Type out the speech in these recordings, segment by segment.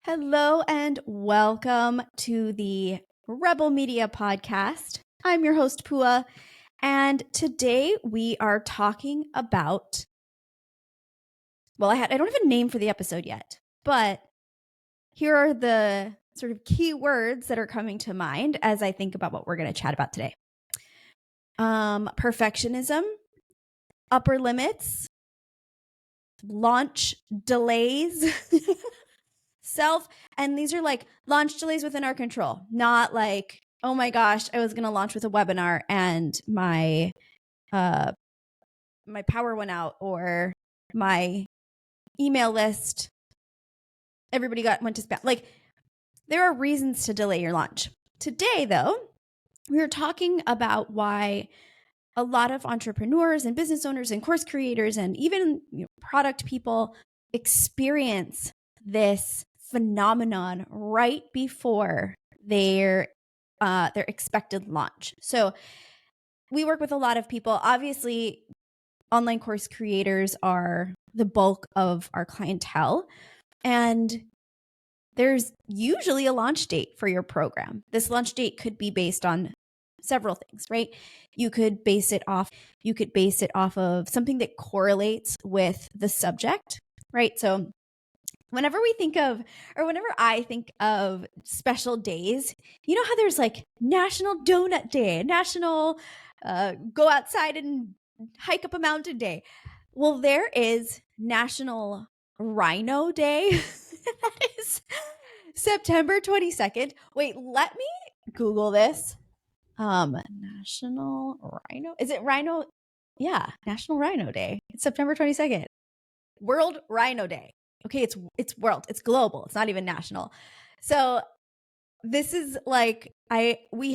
Hello and welcome to the Rebel Media Podcast. I'm your host, Pua, and today we are talking about, I don't have a name for the episode yet, but here are the sort of key words that are coming to mind as I think about what we're going to chat about today. Perfectionism, upper limits, launch delays, and these are like launch delays within our control, not like, oh my gosh, I was going to launch with a webinar and my power went out, or my email list, everybody went to spam. Like, there are reasons to delay your launch. Today, though, we are talking about why a lot of entrepreneurs and business owners and course creators and even product people experience this phenomenon right before their expected launch. So we work with a lot of people. Obviously, online course creators are the bulk of our clientele, and there's usually a launch date for your program. This launch date could be based on several things, right? You could base it off of something that correlates with the subject, right? So whenever I think of special days, you know how there's like National Donut Day, National go outside and hike up a mountain day. Well, there is National Rhino Day. That is September 22nd. Wait, let me Google this. National Rhino. Is it Rhino? Yeah, National Rhino Day. It's September 22nd. World Rhino Day. Okay, it's world. It's global. It's not even national. So this is like let me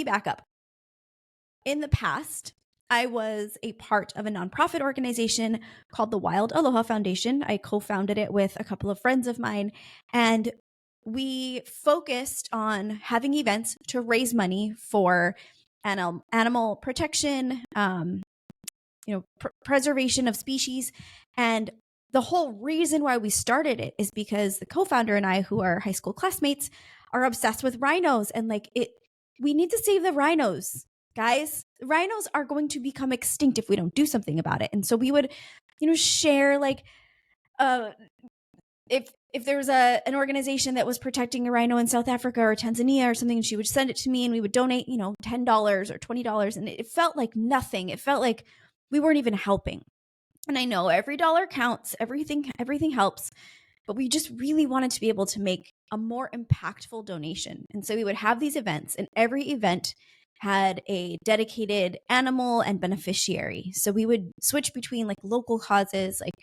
back up. In the past, I was a part of a nonprofit organization called the Wild Aloha Foundation. I co-founded it with a couple of friends of mine, and we focused on having events to raise money for animal protection, preservation of species. And the whole reason why we started it is because the co-founder and I, who are high school classmates, are obsessed with rhinos, and we need to save the rhinos. Guys, rhinos are going to become extinct if we don't do something about it. And so we would, share if there was an organization that was protecting a rhino in South Africa or Tanzania or something, she would send it to me and we would donate, $10 or $20. And it felt like nothing. It felt like we weren't even helping. And I know every dollar counts, everything helps, but we just really wanted to be able to make a more impactful donation. And so we would have these events, and every event had a dedicated animal and beneficiary. So we would switch between like local causes, like,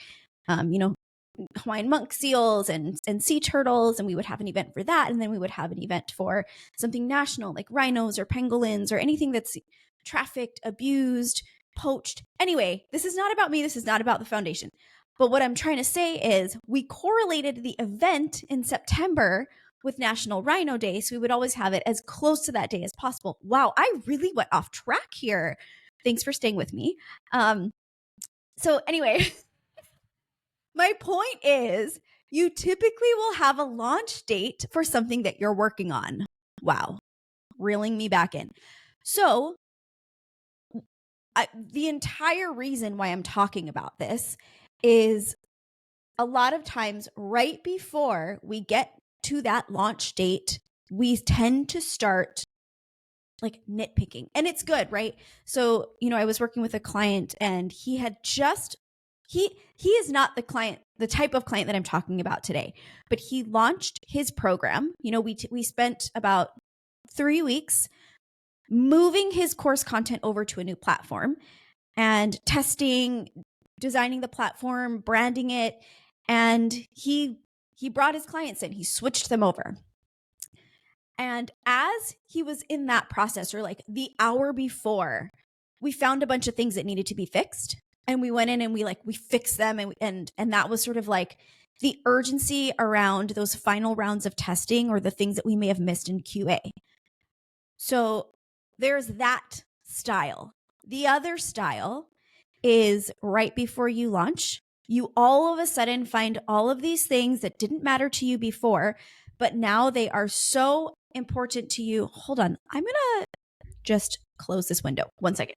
Hawaiian monk seals and sea turtles, and we would have an event for that. And then we would have an event for something national, like rhinos or pangolins or anything that's trafficked, abused, poached. Anyway, this is not about me. This is not about the foundation. But what I'm trying to say is we correlated the event in September with National Rhino Day. So we would always have it as close to that day as possible. Wow, I really went off track here. Thanks for staying with me. So anyway, my point is you typically will have a launch date for something that you're working on. Wow, reeling me back in. So the entire reason why I'm talking about this is a lot of times right before we get to that launch date, we tend to start like nitpicking, and it's good, right? So, I was working with a client, and he had he is not the type of client that I'm talking about today, but he launched his program. We spent about 3 weeks moving his course content over to a new platform and testing, designing the platform, branding it. And he brought his clients in, he switched them over. And as he was in that process, or like the hour before, we found a bunch of things that needed to be fixed. And we went in and we fixed them. And that was sort of like the urgency around those final rounds of testing, or the things that we may have missed in QA. So there's that style. The other style is right before you launch, You all of a sudden find all of these things that didn't matter to you before, but now they are so important to you. Hold on. I'm going to just close this window. 1 second.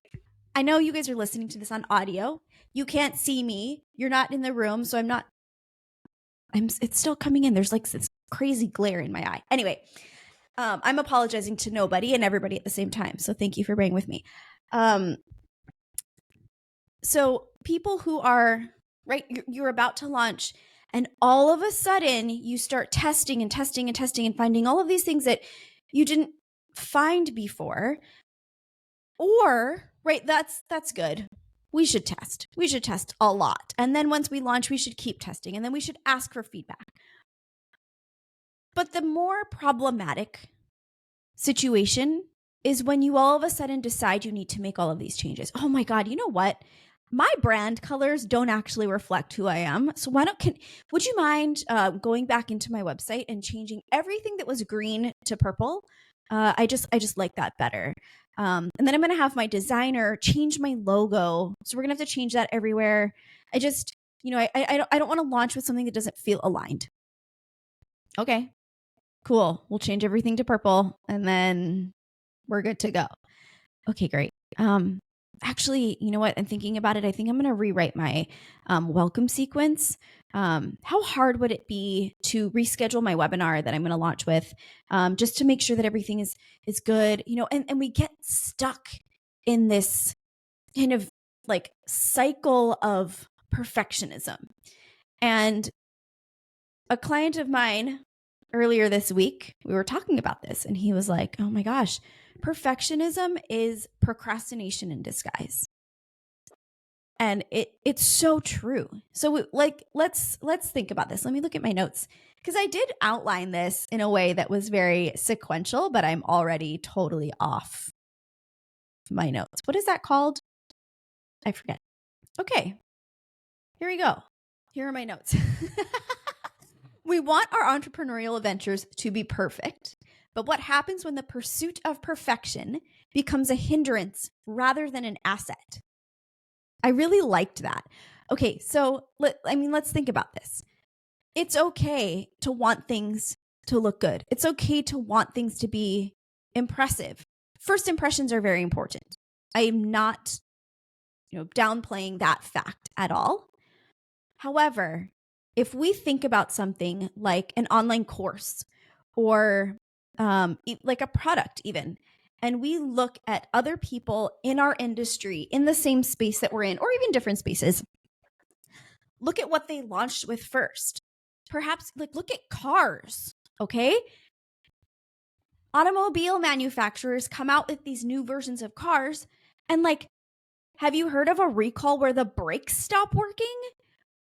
I know you guys are listening to this on audio. You can't see me. You're not in the room, so it's still coming in. There's like this crazy glare in my eye. Anyway, I'm apologizing to nobody and everybody at the same time. So thank you for bearing with me. So people who are, right, you're about to launch and all of a sudden you start testing and testing and testing and finding all of these things that you didn't find before. Or, right, that's good. We should test. We should test a lot. And then once we launch, we should keep testing. And then we should ask for feedback. But the more problematic situation is when you all of a sudden decide you need to make all of these changes. Oh my God, you know what? My brand colors don't actually reflect who I am. So would you mind going back into my website and changing everything that was green to purple? I just like that better. And then I'm going to have my designer change my logo. So we're going to have to change that everywhere. I don't want to launch with something that doesn't feel aligned. Okay, cool. We'll change everything to purple and then we're good to go. Okay, great. Actually, you know what? I'm thinking about it. I think I'm going to rewrite my welcome sequence. How hard would it be to reschedule my webinar that I'm going to launch with, just to make sure that everything is good, and we get stuck in this kind of like cycle of perfectionism. And a client of mine earlier this week, we were talking about this and he was like, oh my gosh, perfectionism is procrastination in disguise. And it's so true. So let's think about this. Let me look at my notes because I did outline this in a way that was very sequential, but I'm already totally off my notes. What is that called? I forget. Okay, here we go. Here are my notes. We want our entrepreneurial ventures to be perfect, but what happens when the pursuit of perfection becomes a hindrance rather than an asset? I really liked that. Okay, so let's think about this. It's okay to want things to look good. It's okay to want things to be impressive. First impressions are very important. I am not, downplaying that fact at all. However, if we think about something like an online course or like a product even, and we look at other people in our industry in the same space that we're in, or even different spaces, look at what they launched with first. Perhaps look at cars, okay? Automobile manufacturers come out with these new versions of cars and have you heard of a recall where the brakes stop working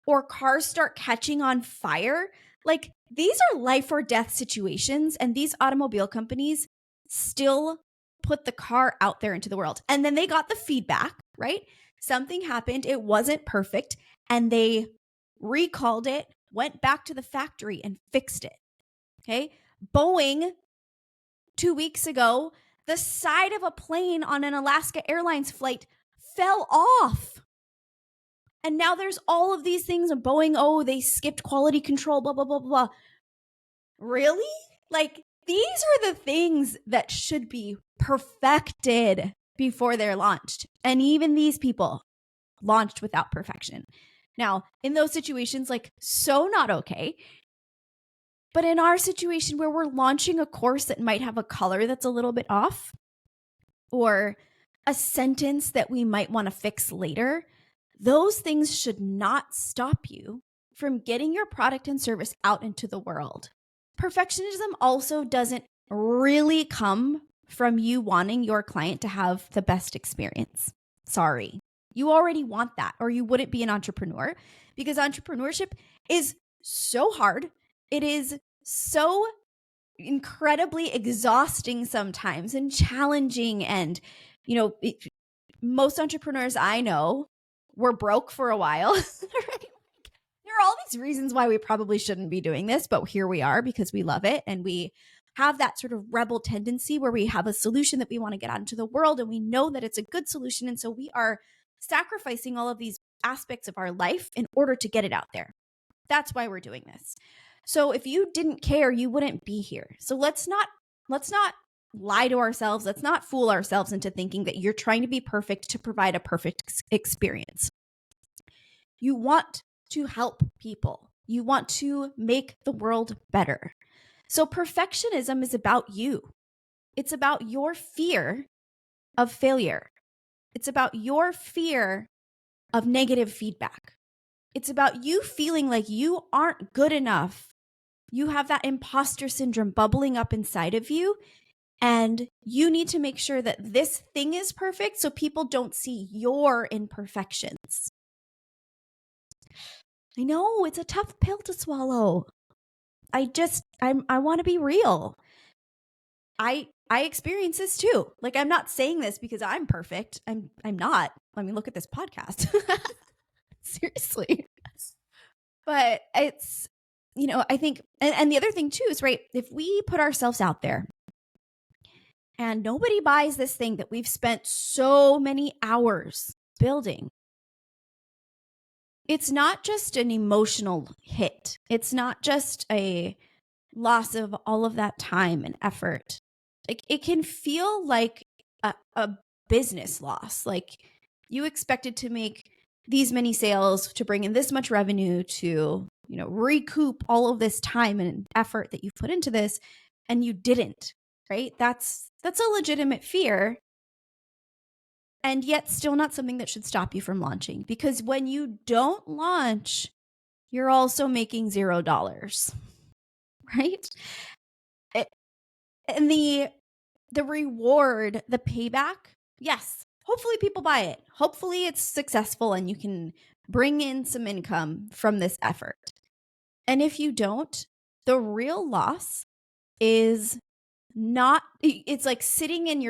or cars start catching on fire? These are life or death situations, and these automobile companies still put the car out there into the world. And then they got the feedback, right? Something happened. It wasn't perfect. And they recalled it, went back to the factory and fixed it. Okay. Boeing, 2 weeks ago, the side of a plane on an Alaska Airlines flight fell off. And now there's all of these things of Boeing, they skipped quality control, blah, blah, blah, blah. Really? These are the things that should be perfected before they're launched. And even these people launched without perfection. Now, in those situations, so not okay. But in our situation where we're launching a course that might have a color that's a little bit off, or a sentence that we might want to fix later, those things should not stop you from getting your product and service out into the world. Perfectionism also doesn't really come from you wanting your client to have the best experience. Sorry. You already want that, or you wouldn't be an entrepreneur, because entrepreneurship is so hard. It is so incredibly exhausting sometimes and challenging. And, most entrepreneurs I know were broke for a while. Right? There are all these reasons why we probably shouldn't be doing this, but here we are because we love it. And we have that sort of rebel tendency where we have a solution that we want to get out into the world and we know that it's a good solution. And so we are sacrificing all of these aspects of our life in order to get it out there. That's why we're doing this. So if you didn't care, you wouldn't be here. So let's not lie to ourselves. Let's not fool ourselves into thinking that you're trying to be perfect to provide a perfect experience. You want to help people. You want to make the world better. So perfectionism is about you. It's about your fear of failure. It's about your fear of negative feedback. It's about you feeling like you aren't good enough. You have that imposter syndrome bubbling up inside of you, and you need to make sure that this thing is perfect so people don't see your imperfections. I know it's a tough pill to swallow. I want to be real. I experience this too. Like, I'm not saying this because I'm perfect. I'm not. I mean, look at this podcast. Seriously. But it's, I think, and the other thing too is, right, if we put ourselves out there and nobody buys this thing that we've spent so many hours building, it's not just an emotional hit. It's not just a loss of all of that time and effort. Like, it can feel like a business loss. Like, you expected to make these many sales to bring in this much revenue to, recoup all of this time and effort that you've put into this, and you didn't, right? That's a legitimate fear, and yet still not something that should stop you from launching, because when you don't launch, you're also making $0, right? And the reward, the payback, yes, hopefully people buy it. Hopefully it's successful and you can bring in some income from this effort. And if you don't, the real loss is not, it's like sitting in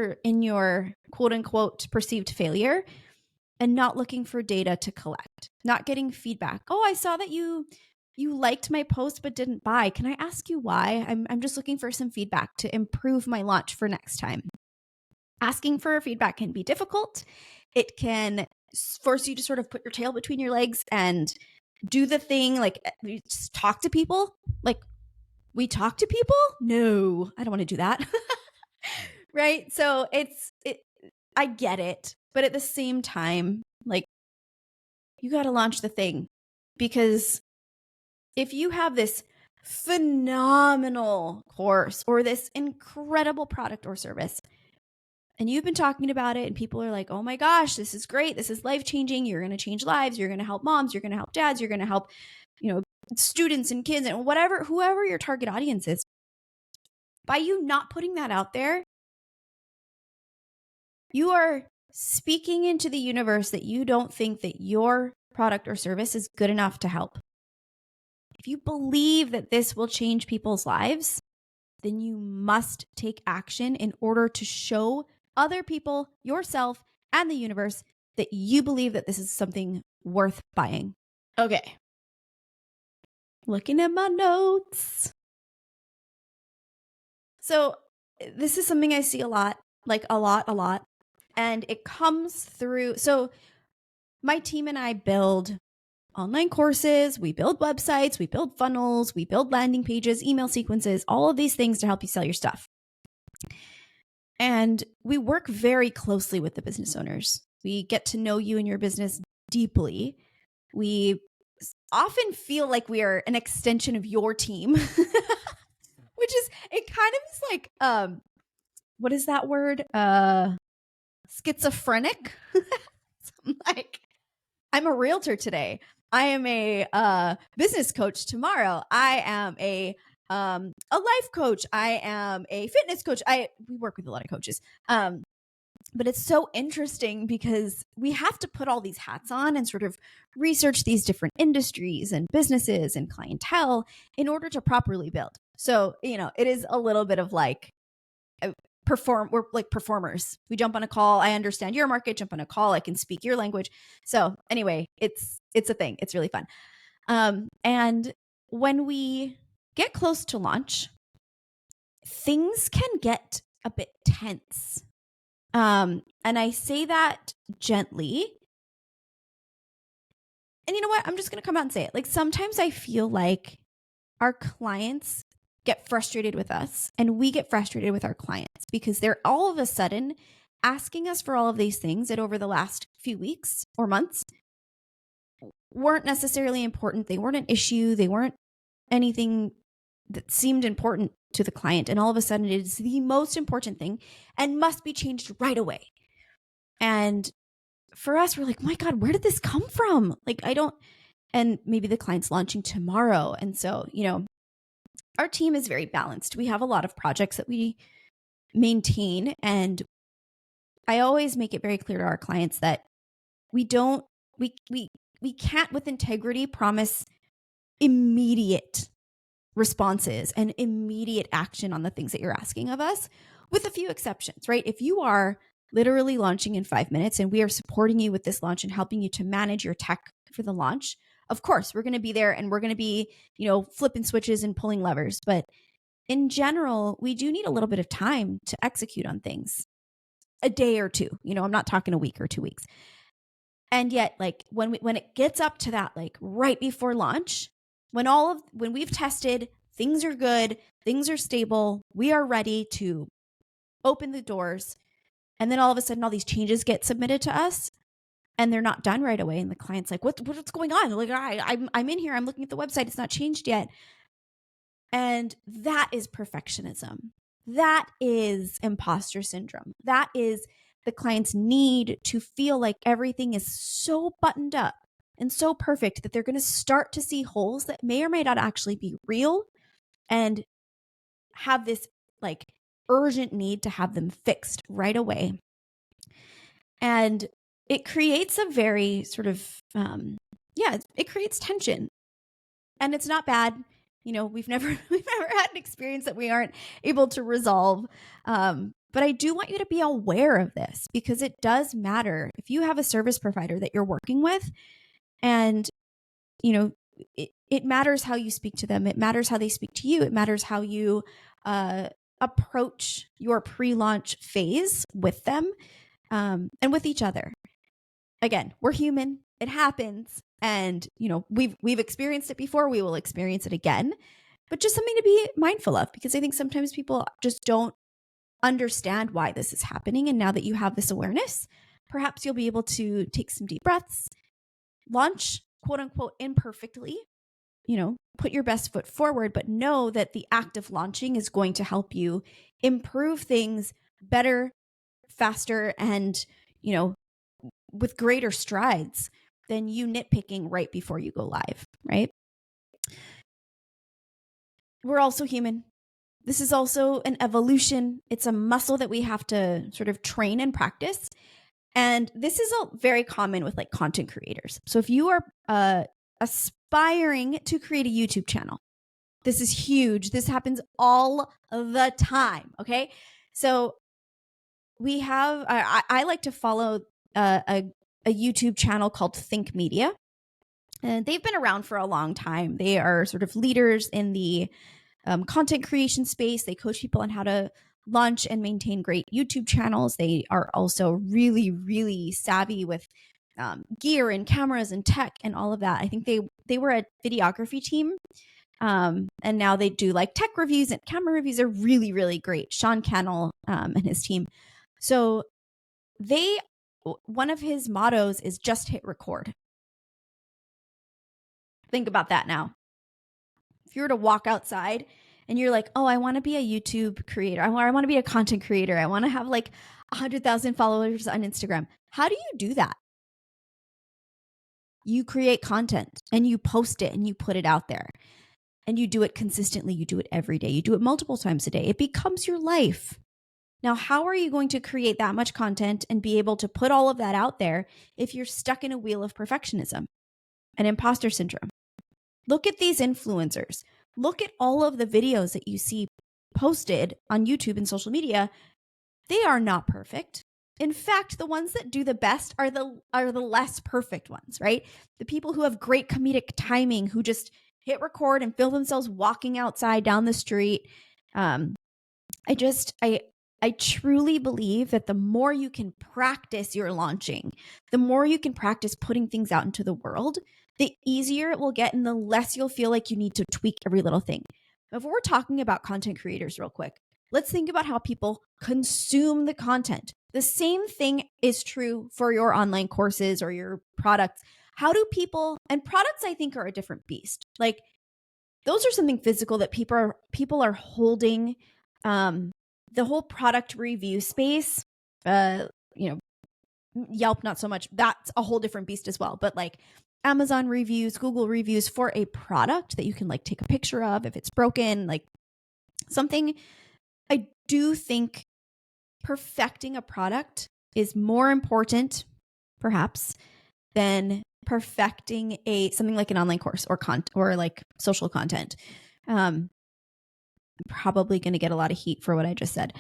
your quote unquote perceived failure and not looking for data to collect, not getting feedback. Oh, I saw that you liked my post but didn't buy. Can I ask you why? I'm just looking for some feedback to improve my launch for next time. Asking for feedback can be difficult. It can force you to sort of put your tail between your legs and do the thing, like, just talk to people. Like, we talk to people? No, I don't want to do that. Right? So I get it. But at the same time, like, you got to launch the thing, because if you have this phenomenal course or this incredible product or service, and you've been talking about it and people are like, oh my gosh, this is great. This is life-changing. You're going to change lives. You're going to help moms. You're going to help dads. You're going to help, students and kids and whoever your target audience is. By you not putting that out there, you are speaking into the universe that you don't think that your product or service is good enough to help. If you believe that this will change people's lives, then you must take action in order to show other people, yourself, and the universe that you believe that this is something worth buying. Okay. Looking at my notes. So this is something I see a lot, like a lot. And it comes through. So my team and I build online courses, we build websites, we build funnels, we build landing pages, email sequences, all of these things to help you sell your stuff. And we work very closely with the business owners. We get to know you and your business deeply. We often feel like we are an extension of your team, which is, it kind of is like, what is that word? Schizophrenic. Like, I'm a realtor today. I am a business coach tomorrow. I am a life coach. I am a fitness coach. We work with a lot of coaches. But it's so interesting because we have to put all these hats on and sort of research these different industries and businesses and clientele in order to properly build. So, it is a little bit of like, we're like performers. We jump on a call. I understand your market. Jump on a call. I can speak your language. So anyway, it's a thing. It's really fun. And when we get close to launch, things can get a bit tense. And I say that gently, And you know what? I'm just going to come out and say it. Like sometimes I feel like our clients get frustrated with us and we get frustrated with our clients because they're all of a sudden asking us for all of these things that over the last few weeks or months weren't necessarily important. They weren't an issue. They weren't anything that seemed important to the client. And all of a sudden it is the most important thing and must be changed right away. And for us, we're like, my God, where did this come from? Like, and maybe the client's launching tomorrow. And so, our team is very balanced. We have a lot of projects that we maintain. And I always make it very clear to our clients that we can't with integrity promise immediate responses and immediate action on the things that you're asking of us, with a few exceptions, right? If you are literally launching in 5 minutes and we are supporting you with this launch and helping you to manage your tech for the launch, of course, we're going to be there and we're going to be, flipping switches and pulling levers. But in general, we do need a little bit of time to execute on things, a day or two. I'm not talking a week or 2 weeks. And yet, like when it gets up to that, like right before launch, when we've tested, things are good, things are stable, we are ready to open the doors. And then all of a sudden, all these changes get submitted to us, and they're not done right away. And the client's like, "What's going on?" They're like, I'm in here, I'm looking at the website, it's not changed yet. And that is perfectionism. That is imposter syndrome. That is the client's need to feel like everything is so buttoned up and so perfect that they're going to start to see holes that may or may not actually be real and have this like urgent need to have them fixed right away. And it creates a very sort of, it creates tension. And it's not bad. We've never had an experience that we aren't able to resolve. But I do want you to be aware of this because it does matter. If you have a service provider that you're working with and, it matters how you speak to them. It matters how they speak to you. It matters how you approach your pre-launch phase with them and with each other. Again, we're human. It happens. And, we've experienced it before. We will experience it again. But just something to be mindful of, because I think sometimes people just don't understand why this is happening. And now that you have this awareness, perhaps you'll be able to take some deep breaths, launch, quote unquote, imperfectly, put your best foot forward, but know that the act of launching is going to help you improve things better, faster, and, with greater strides than you nitpicking right before you go live, right? We're also human. This is also an evolution. It's a muscle that we have to sort of train and practice. And this is very common with like content creators. So if you are aspiring to create a YouTube channel, this is huge. This happens all the time. Okay. So we have, I like to follow a YouTube channel called Think Media. And they've been around for a long time. They are sort of leaders in the content creation space. They coach people on how to launch and maintain great YouTube channels. They are also really, really savvy with gear and cameras and tech and all of that. I think they were a videography team. And now they do like tech reviews and camera reviews are really, really great. Sean Cannell and his team. So one of his mottos is just hit record. Think about that now. If you were to walk outside and you're like, oh, I want to be a YouTube creator. I want to be a content creator. I want to have like 100,000 followers on Instagram. How do you do that? You create content and you post it and you put it out there and you do it consistently. You do it every day. You do it multiple times a day. It becomes your life. Now, how are you going to create that much content and be able to put all of that out there if you're stuck in a wheel of perfectionism and imposter syndrome? Look at these influencers. Look at all of the videos that you see posted on YouTube and social media. They are not perfect. In fact, the ones that do the best are the less perfect ones, right? The people who have great comedic timing, who just hit record and feel themselves walking outside down the street. I truly believe that the more you can practice your launching, the more you can practice putting things out into the world, the easier it will get and the less you'll feel like you need to tweak every little thing. If we're talking about content creators real quick, let's think about how people consume the content. The same thing is true for your online courses or your products. How do people, and products I think are a different beast. Like those are something physical that people are holding. The whole product review space, Yelp, not so much. That's a whole different beast as well. But like Amazon reviews, Google reviews for a product that you can like take a picture of if it's broken, like something. I do think perfecting a product is more important, perhaps, than perfecting something like an online course or like social content. I'm probably going to get a lot of heat for what I just said.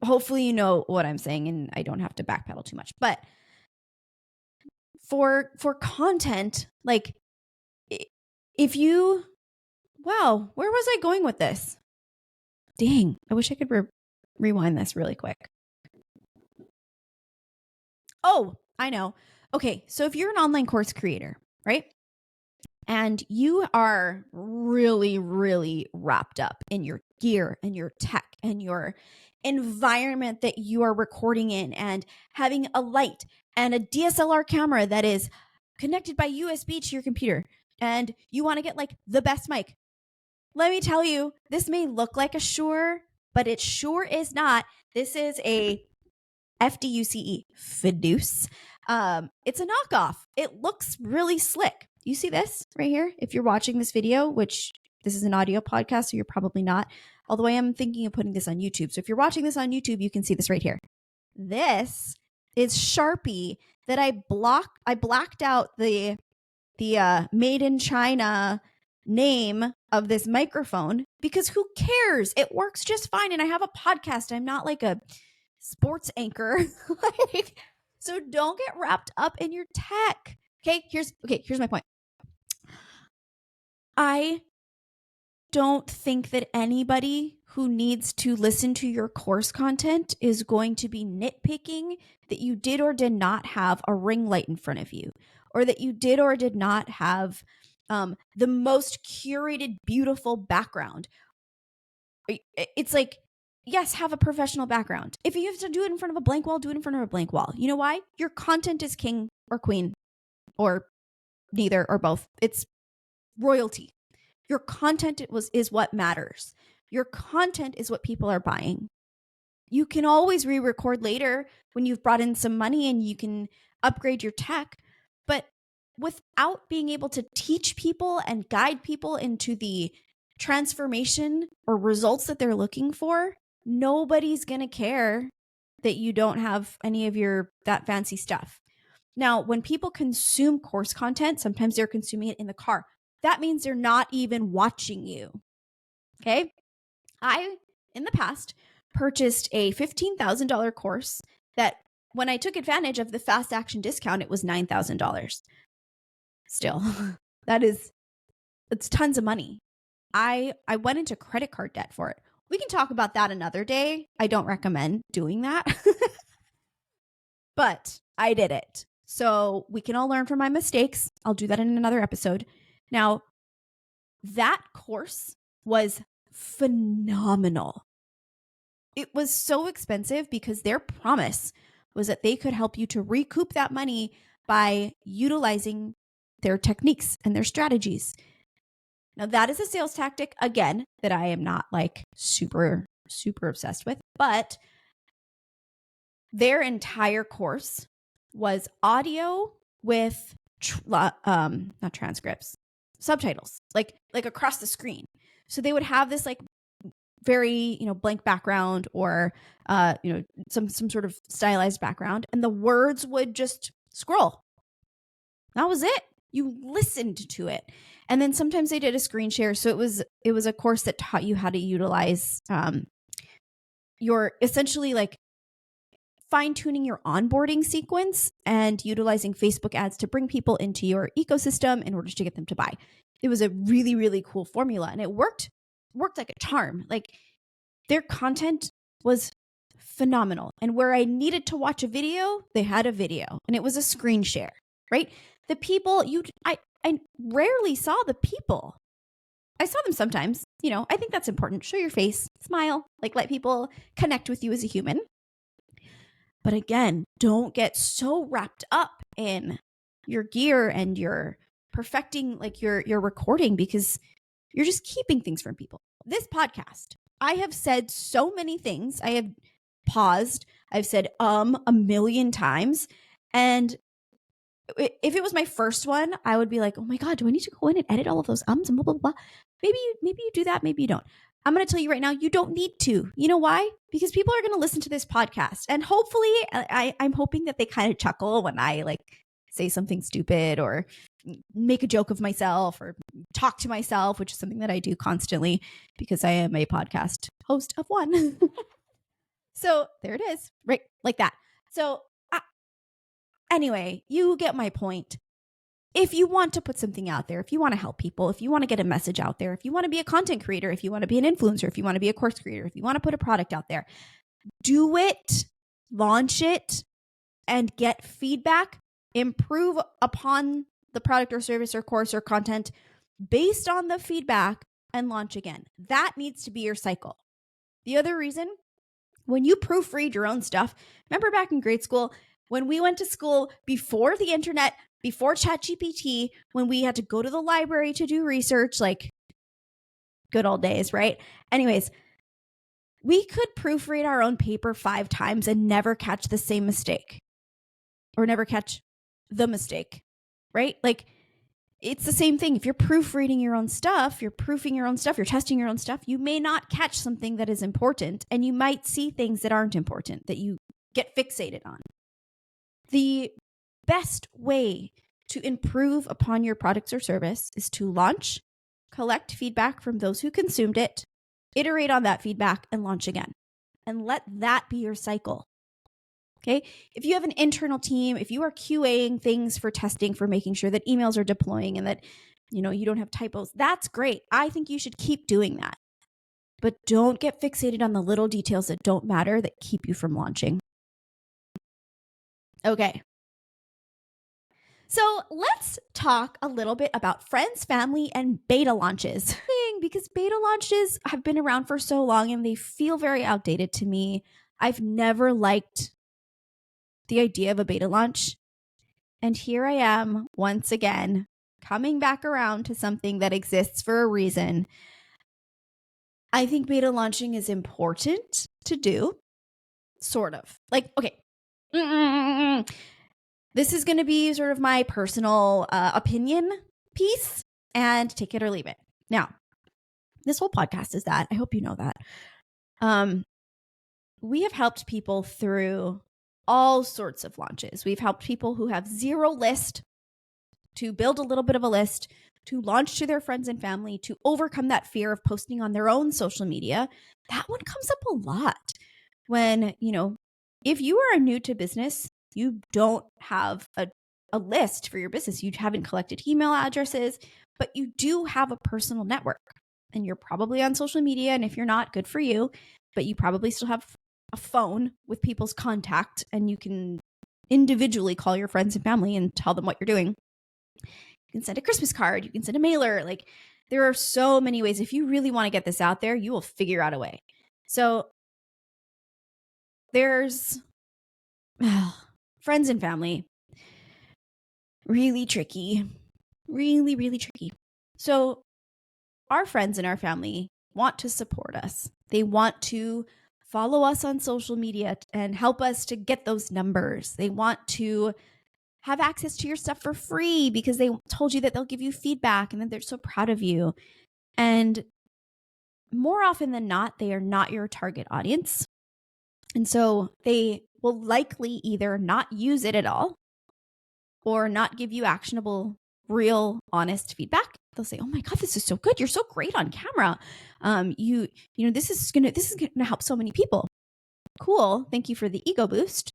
Hopefully you know what I'm saying and I don't have to backpedal too much. But for content, like if you, wow, where was I going with this? Dang, I wish I could rewind this really quick. Oh, I know. Okay, so if you're an online course creator, right? And you are really, really wrapped up in your gear and your tech and your environment that you are recording in and having a light and a DSLR camera that is connected by USB to your computer, and you want to get like the best mic. Let me tell you, this may look like a Shure, but it sure is not. This is a FDUCE, Fiduce. It's a knockoff. It looks really slick. You see this right here? If you're watching this video, which this is an audio podcast, so you're probably not, although I am thinking of putting this on YouTube. So if you're watching this on YouTube, you can see this right here. This is Sharpie that I blacked out the made in China name of this microphone because who cares? It works just fine. And I have a podcast. I'm not like a sports anchor. So don't get wrapped up in your tech. Here's my point. I don't think that anybody who needs to listen to your course content is going to be nitpicking that you did or did not have a ring light in front of you, or that you did or did not have the most curated, beautiful background. It's like, yes, have a professional background. If you have to do it in front of a blank wall, do it in front of a blank wall. You know why? Your content is king or queen or neither or both. It's royalty. Your content is what matters. Your content is what people are buying. You can always re-record later when you've brought in some money and you can upgrade your tech. But without being able to teach people and guide people into the transformation or results that they're looking for, nobody's going to care that you don't have any of that fancy stuff. Now, when people consume course content, sometimes they're consuming it in the car. That means they're not even watching you. Okay? I, in the past, purchased a $15,000 course that when I took advantage of the fast action discount, it was $9,000. Still, it's tons of money. I went into credit card debt for it. We can talk about that another day. I don't recommend doing that, but I did it. So we can all learn from my mistakes. I'll do that in another episode. Now, that course was phenomenal. It was so expensive because their promise was that they could help you to recoup that money by utilizing their techniques and their strategies. Now, that is a sales tactic, again, that I am not like super, super obsessed with, but their entire course was audio with not transcripts, subtitles, like across the screen. So they would have this like very, blank background or, some sort of stylized background, and the words would just scroll. That was it. You listened to it. And then sometimes they did a screen share. So it was a course that taught you how to utilize your essentially like fine-tuning your onboarding sequence and utilizing Facebook ads to bring people into your ecosystem in order to get them to buy. It was a really, really cool formula, and it worked like a charm. Like their content was phenomenal. And where I needed to watch a video, they had a video, and it was a screen share, right? The people I rarely saw the people. I saw them sometimes. I think that's important. Show your face, smile, like let people connect with you as a human. But again, don't get so wrapped up in your gear and your perfecting like your recording, because you're just keeping things from people. This podcast, I have said so many things. I have paused. I've said a million times. And if it was my first one, I would be like, oh my God, do I need to go in and edit all of those ums and blah, blah, blah? Maybe you do that. Maybe you don't. I'm going to tell you right now, you don't need to. You know why? Because people are going to listen to this podcast. And hopefully, I'm hoping that they kind of chuckle when I like say something stupid or make a joke of myself or talk to myself, which is something that I do constantly because I am a podcast host of one. So there it is, right? Like that. So anyway, you get my point. If you want to put something out there, if you want to help people, if you want to get a message out there, if you want to be a content creator, if you want to be an influencer, if you want to be a course creator, if you want to put a product out there, do it, launch it, and get feedback, improve upon the product or service or course or content based on the feedback, and launch again. That needs to be your cycle. The other reason, when you proofread your own stuff, remember back in grade school, when we went to school before the internet, before Chat GPT, when we had to go to the library to do research, like good old days, right? Anyways, we could proofread our own paper 5 times and never catch the same mistake or never catch the mistake, right? Like it's the same thing. If you're proofreading your own stuff, you're proofing your own stuff, you're testing your own stuff, you may not catch something that is important, and you might see things that aren't important that you get fixated on. The best way to improve upon your products or service is to launch, collect feedback from those who consumed it, iterate on that feedback, and launch again. And let that be your cycle. Okay. If you have an internal team, if you are QAing things for testing, for making sure that emails are deploying and that, you don't have typos, that's great. I think you should keep doing that. But don't get fixated on the little details that don't matter that keep you from launching. Okay. So let's talk a little bit about friends, family, and beta launches. Because beta launches have been around for so long and they feel very outdated to me. I've never liked the idea of a beta launch. And here I am once again, coming back around to something that exists for a reason. I think beta launching is important to do, sort of. Like, okay. This is going to be sort of my personal opinion piece, and take it or leave it. Now, this whole podcast is that. I hope you know that. We have helped people through all sorts of launches. We've helped people who have zero list to build a little bit of a list, to launch to their friends and family, to overcome that fear of posting on their own social media. That one comes up a lot when, if you are new to business, you don't have a list for your business. You haven't collected email addresses, but you do have a personal network and you're probably on social media. And if you're not, good for you, but you probably still have a phone with people's contact and you can individually call your friends and family and tell them what you're doing. You can send a Christmas card. You can send a mailer. Like there are so many ways. If you really want to get this out there, you will figure out a way. So there's friends and family. Really tricky. Really, really tricky. So our friends and our family want to support us. They want to follow us on social media and help us to get those numbers. They want to have access to your stuff for free because they told you that they'll give you feedback and that they're so proud of you. And more often than not, they are not your target audience. And so they will likely either not use it at all or not give you actionable, real, honest feedback. They'll say, "Oh my God, this is so good. You're so great on camera. This is gonna help so many people." Cool. Thank you for the ego boost.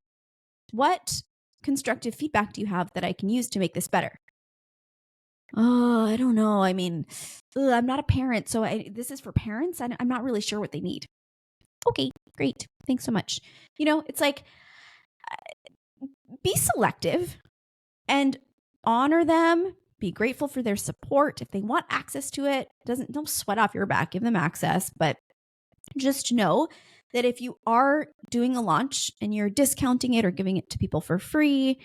What constructive feedback do you have that I can use to make this better? Oh, I don't know. I mean, I'm not a parent, so this is for parents. I'm not really sure what they need. Okay, great. Thanks so much. It's like, be selective and honor them, be grateful for their support. If they want access to it, don't sweat off your back, give them access. But just know that if you are doing a launch and you're discounting it or giving it to people for free,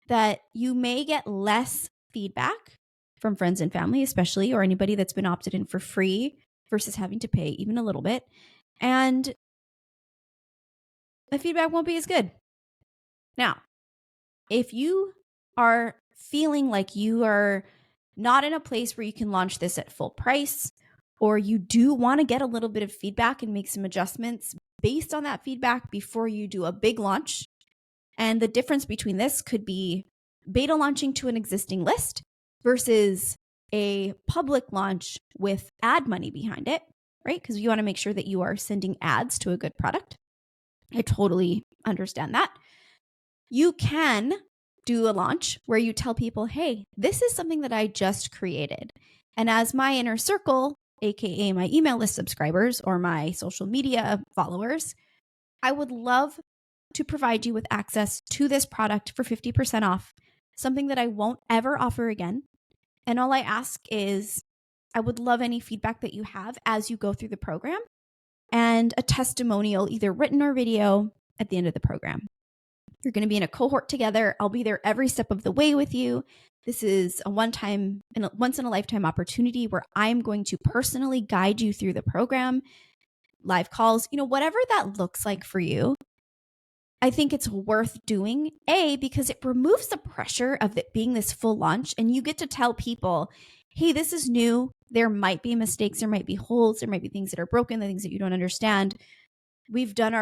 that you may get less feedback from friends and family, especially, or anybody that's been opted in for free versus having to pay even a little bit. And the feedback won't be as good. Now, if you are feeling like you are not in a place where you can launch this at full price, or you do want to get a little bit of feedback and make some adjustments based on that feedback before you do a big launch, and the difference between this could be beta launching to an existing list versus a public launch with ad money behind it, right? Because you want to make sure that you are sending ads to a good product. I totally understand that. You can do a launch where you tell people, hey, this is something that I just created. And as my inner circle, AKA my email list subscribers or my social media followers, I would love to provide you with access to this product for 50% off, something that I won't ever offer again. And all I ask is, I would love any feedback that you have as you go through the program and a testimonial, either written or video, at the end of the program. You're going to be in a cohort together. I'll be there every step of the way with you. This is a once in a lifetime opportunity where I'm going to personally guide you through the program, live calls, whatever that looks like for you. I think it's worth doing, because it removes the pressure of it being this full launch, and you get to tell people, hey, this is new. There might be mistakes. There might be holes. There might be things that are broken, the things that you don't understand. We've put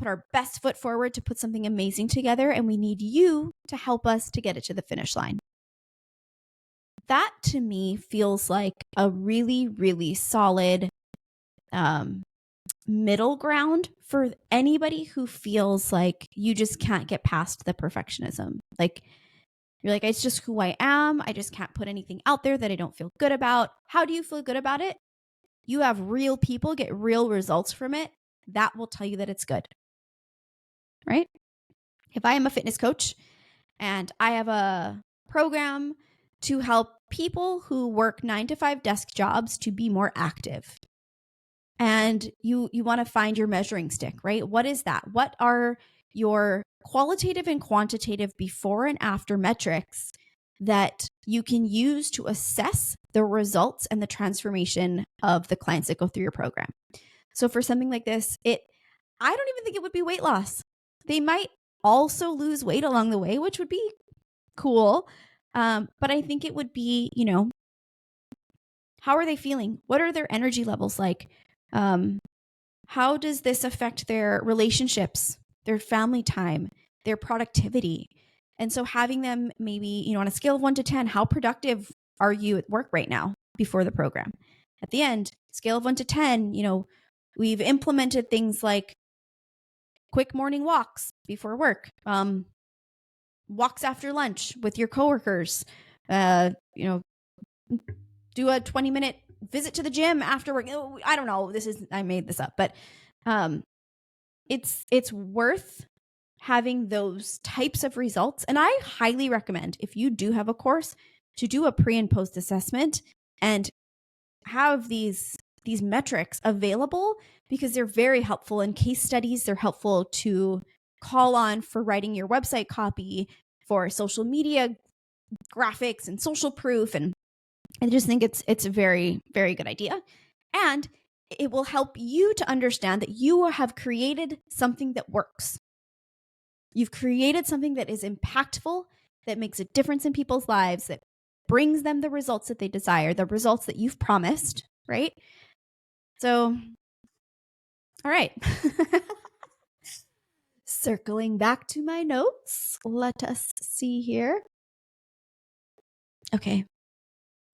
our best foot forward to put something amazing together, and we need you to help us to get it to the finish line. That to me feels like a really, really solid middle ground for anybody who feels like you just can't get past the perfectionism. Like, you're like, it's just who I am. I just can't put anything out there that I don't feel good about. How do you feel good about it? You have real people get real results from it. That will tell you that it's good, right? If I am a fitness coach and I have a program to help people who work 9-to-5 desk jobs to be more active, and you want to find your measuring stick, right? What is that? What are your qualitative and quantitative before and after metrics that you can use to assess the results and the transformation of the clients that go through your program? So for something like this, I don't even think it would be weight loss. They might also lose weight along the way, which would be cool. But I think it would be, how are they feeling? What are their energy levels like? How does this affect their relationships, their family time, their productivity? And so having them maybe, on a scale of 1 to 10, how productive are you at work right now before the program? At the end, scale of 1 to 10, we've implemented things like quick morning walks before work, walks after lunch with your coworkers, do a 20-minute visit to the gym after work. I don't know. I made this up, but it's worth having those types of results. And I highly recommend, if you do have a course, to do a pre and post assessment and have these metrics available, because they're very helpful in case studies. They're helpful to call on for writing your website copy, for social media graphics and social proof. And I just think it's a very, very good idea. And it will help you to understand that you have created something that works. You've created something that is impactful, that makes a difference in people's lives, that brings them the results that they desire, the results that you've promised, right? So, all right. Circling back to my notes, let us see here. Okay.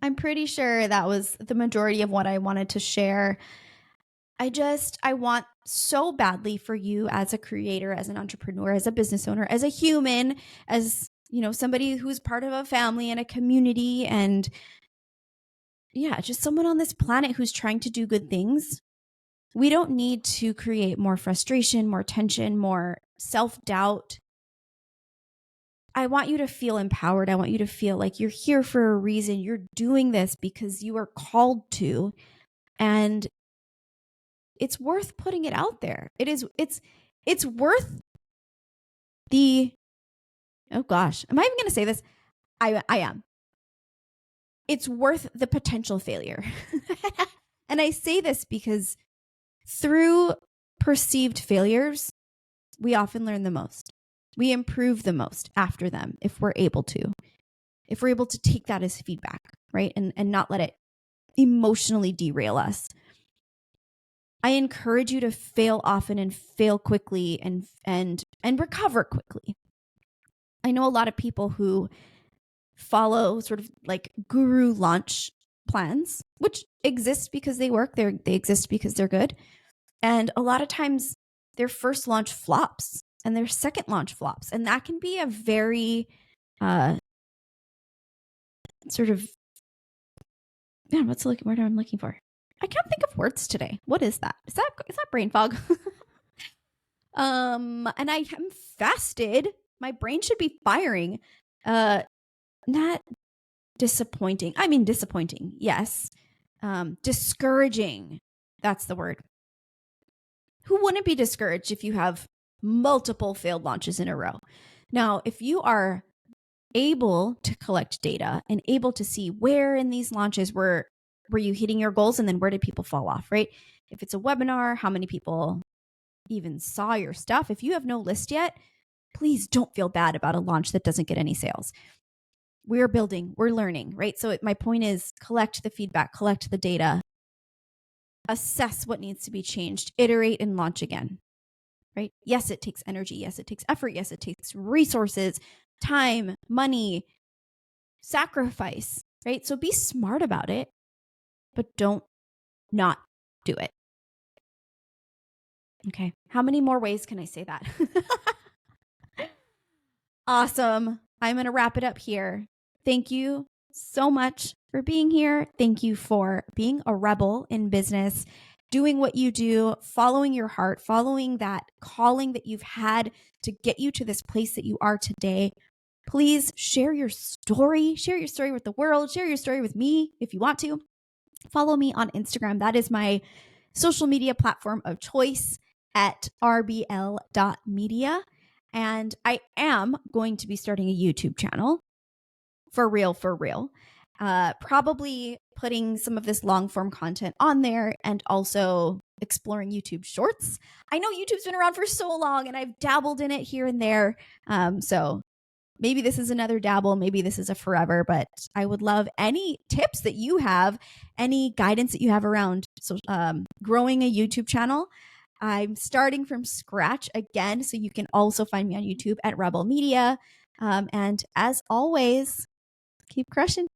I'm pretty sure that was the majority of what I wanted to share. I want so badly for you as a creator, as an entrepreneur, as a business owner, as a human, as, somebody who's part of a family and a community, and just someone on this planet who's trying to do good things. We don't need to create more frustration, more tension, more self-doubt I want you to feel empowered. I want you to feel like you're here for a reason. You're doing this because you are called to, and it's worth putting it out there. It's worth the, oh gosh, am I even going to say this? I am. It's worth the potential failure. And I say this because through perceived failures, we often learn the most. We improve the most after them if we're able to. If we're able to take that as feedback, right? And not let it emotionally derail us. I encourage you to fail often and fail quickly and recover quickly. I know a lot of people who follow sort of like guru launch plans, which exist because they work. They exist because they're good. And a lot of times their first launch flops and their second launch flops. And that can be a very sort of, man, what's the word I'm looking for? I can't think of words today. What is that? Is that brain fog? And I am fasted. My brain should be firing. Not disappointing. I mean, disappointing. Yes. Discouraging. That's the word. Who wouldn't be discouraged if you have multiple failed launches in a row? Now, if you are able to collect data and able to see where in these launches were you hitting your goals, and then where did people fall off, right? If it's a webinar, how many people even saw your stuff? If you have no list yet, please don't feel bad about a launch that doesn't get any sales. We're building, we're learning, right? So my point is collect the feedback, collect the data, assess what needs to be changed, iterate and launch again, right? Yes, it takes energy. Yes, it takes effort. Yes, it takes resources, time, money, sacrifice, right? So be smart about it, but don't not do it. Okay. How many more ways can I say that? Awesome. I'm going to wrap it up here. Thank you so much for being here. Thank you for being a rebel in business, doing what you do, following your heart, following that calling that you've had to get you to this place that you are today. Please share your story with the world, share your story with me if you want to. Follow me on Instagram. That is my social media platform of choice at rbl.media. And I am going to be starting a YouTube channel for real. Probably putting some of this long form content on there and also exploring YouTube shorts. I know YouTube's been around for so long and I've dabbled in it here and there. So maybe this is another dabble, maybe this is a forever, but I would love any tips that you have, any guidance that you have around growing a YouTube channel. I'm starting from scratch again, so you can also find me on YouTube at Rebel Media. And as always, keep crushing.